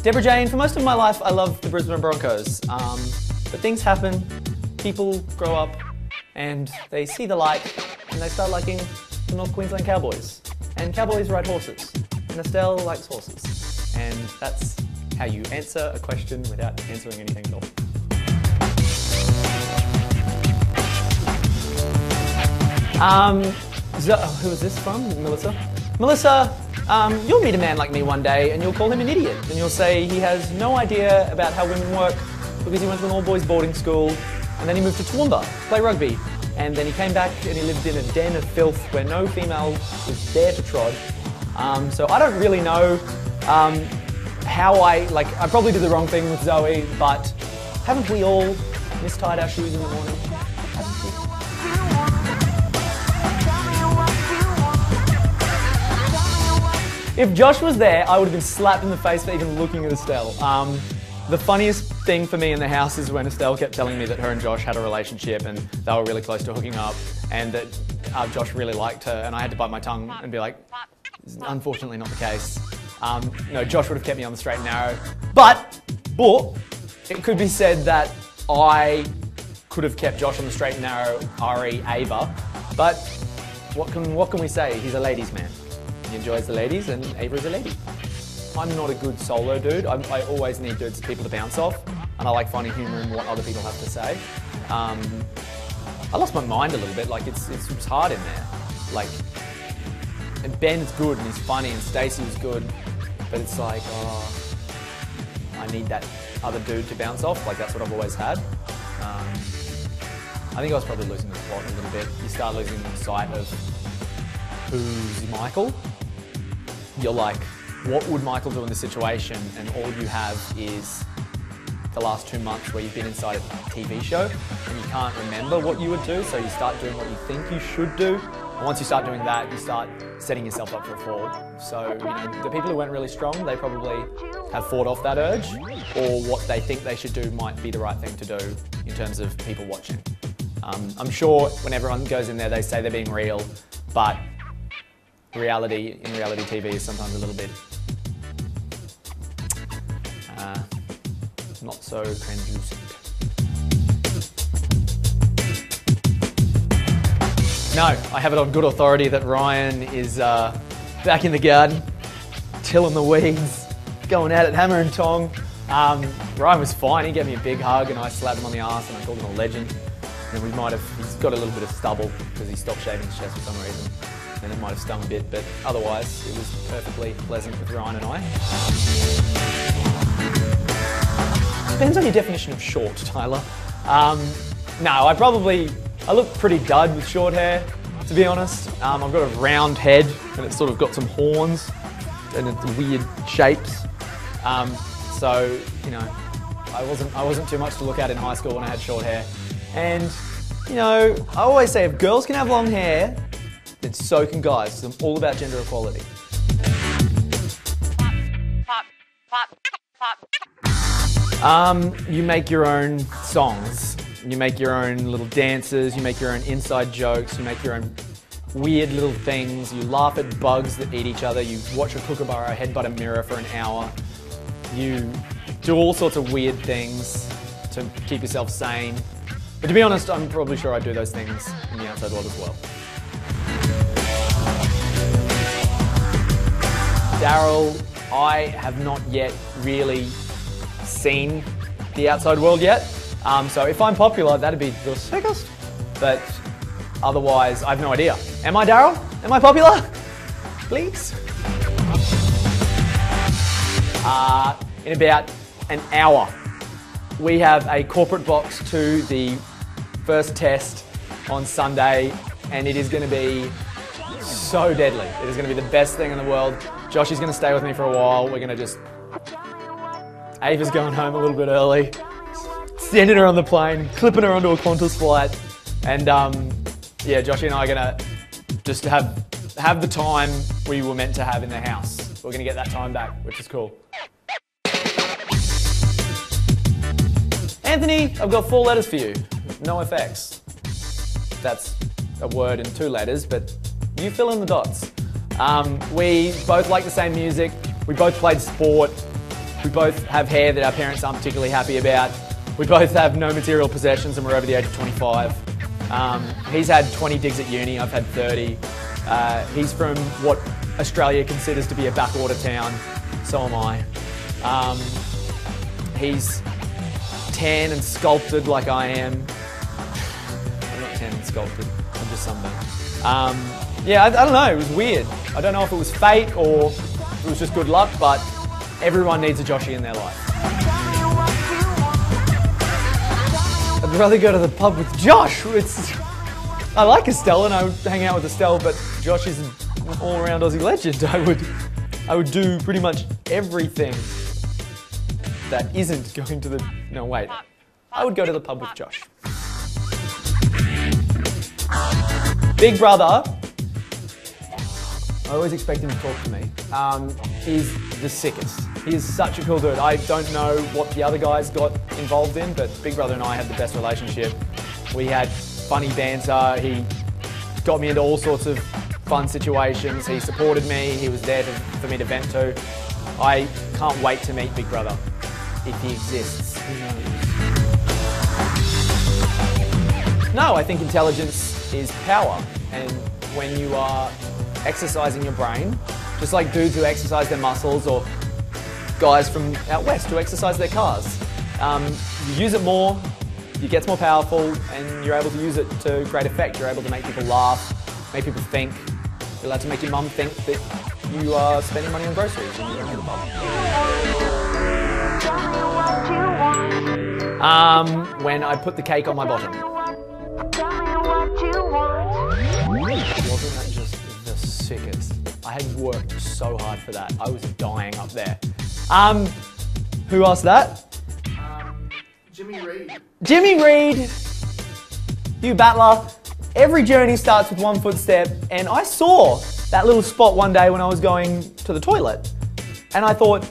Deborah Jane, for most of my life I loved the Brisbane Broncos, but things happen, people grow up and they see the light and they start liking the North Queensland Cowboys. And Cowboys ride horses, and Estelle likes horses. And that's how you answer a question without answering anything at all. Who is this from? Melissa? Melissa, you'll meet a man like me one day and you'll call him an idiot. And you'll say he has no idea about how women work because he went to an all-boys boarding school and then he moved to Toowoomba to play rugby. And then he came back and he lived in a den of filth where no female was there to trod. So I don't really know how I probably did the wrong thing with Zoe, but haven't we all mistied our shoes in the morning? Haven't we? If Josh was there, I would have been slapped in the face for even looking at Estelle. The funniest thing for me in the house is when Estelle kept telling me that her and Josh had a relationship and they were really close to hooking up and that Josh really liked her, and I had to bite my tongue and be like, unfortunately not the case. No, Josh would have kept me on the straight and narrow. But it could be said that I could have kept Josh on the straight and narrow, re Ava. But what can we say? He's a ladies' man. He enjoys the ladies, and Ava is a lady. I'm not a good solo dude. I always need people to bounce off, and I like finding humour in what other people have to say. I lost my mind a little bit. Like it's hard in there. Like, and Ben's good and he's funny, and Stacey was good, but it's like, oh, I need that other dude to bounce off. Like that's what I've always had. I think I was probably losing the plot a little bit. You start losing sight of who's Michael. You're like, what would Michael do in this situation? And all you have is the last 2 months where you've been inside a TV show and you can't remember what you would do, so you start doing what you think you should do. And once you start doing that, you start setting yourself up for a fall. So, the people who went really strong, they probably have fought off that urge, or what they think they should do might be the right thing to do in terms of people watching. I'm sure when everyone goes in there, they say they're being real, but reality in reality TV is sometimes a little bit not so translucent. No, I have it on good authority that Ryan is back in the garden, tilling the weeds, going at it hammer and tong. Ryan was fine. He gave me a big hug and I slapped him on the arse and I called him a legend. And he's got a little bit of stubble because he stopped shaving his chest for some reason. And it might have stung a bit, but otherwise it was perfectly pleasant with Ryan and I. Depends on your definition of short, Tyler. No, I look pretty dud with short hair, to be honest. I've got a round head and it's sort of got some horns and it's weird shapes. So, I wasn't too much to look at in high school when I had short hair. And, I always say if girls can have long hair, then so can guys. So I'm all about gender equality. You make your own songs. You make your own little dances. You make your own inside jokes. You make your own weird little things. You laugh at bugs that eat each other. You watch a kookaburra headbutt a mirror for an hour. You do all sorts of weird things to keep yourself sane. But to be honest, I'm probably sure I do those things in the outside world as well. Daryl, I have not yet really seen the outside world yet. So if I'm popular, that'd be the sickest. But otherwise, I have no idea. Am I Daryl? Am I popular? Please? In about an hour, we have a corporate box to the first test on Sunday, and it is going to be so deadly. It is going to be the best thing in the world. Josh is going to stay with me for a while. We're going to Ava's going home a little bit early, sending her on the plane, clipping her onto a Qantas flight, and yeah, Joshy and I are going to just have the time we were meant to have in the house. We're going to get that time back, which is cool. Anthony, I've got 4 letters for you. No effects. That's a word in 2 letters, but you fill in the dots. We both like the same music. We both played sport. We both have hair that our parents aren't particularly happy about. We both have no material possessions and we're over the age of 25. He's had 20 digs at uni, I've had 30. He's from what Australia considers to be a backwater town, so am I. He's tan and sculpted like I am. I'm not tan and sculpted, I'm just sunburned. Yeah, I don't know, it was weird. I don't know if it was fate or if it was just good luck, but everyone needs a Joshy in their life. I'd rather go to the pub with Josh. I like Estelle and I would hang out with Estelle, but Josh is an all-around Aussie legend. I would do pretty much everything that isn't going to the... No, wait. I would go to the pub with Josh. Big brother, I always expect him to talk to me, is the sickest. He is such a cool dude. I don't know what the other guys got involved in, but Big Brother and I had the best relationship. We had funny banter. He got me into all sorts of fun situations. He supported me. He was there for me to vent to. I can't wait to meet Big Brother, if he exists. Who knows? No, I think intelligence is power, and when you are exercising your brain, just like dudes who exercise their muscles or guys from out west who exercise their cars. You use it more, it gets more powerful, and you're able to use it to great effect. You're able to make people laugh, make people think. You're allowed to make your mum think that you are spending money on groceries and you're going to the pub. When I put the cake on my bottom. Wasn't that just the sickest? I had worked so hard for that. I was dying up there. Who asked that? Jimmy Reed. Jimmy Reed! You battler. Every journey starts with one footstep, and I saw that little spot one day when I was going to the toilet. And I thought,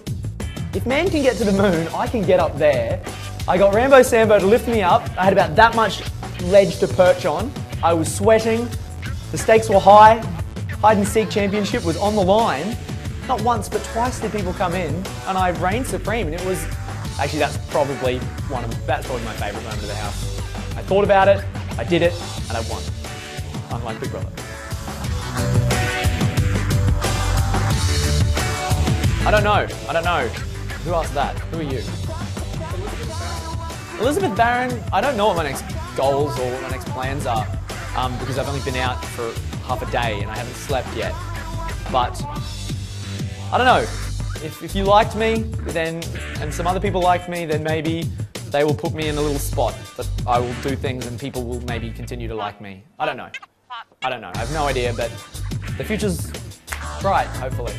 if man can get to the moon, I can get up there. I got Rambo Sambo to lift me up. I had about that much ledge to perch on. I was sweating. The stakes were high. Hide and seek championship was on the line. Not once, but twice did people come in, and I reigned supreme, and it was... Actually, that's probably my favourite moment of the house. I thought about it, I did it, and I won. Unlike Big Brother. I don't know. Who asked that? Who are you? Elizabeth Barron, I don't know what my next goals or what my next plans are, because I've only been out for half a day and I haven't slept yet. But I don't know. If you liked me, then, and some other people liked me, then maybe they will put me in a little spot that I will do things and people will maybe continue to like me. I don't know. I have no idea, but the future's bright, hopefully.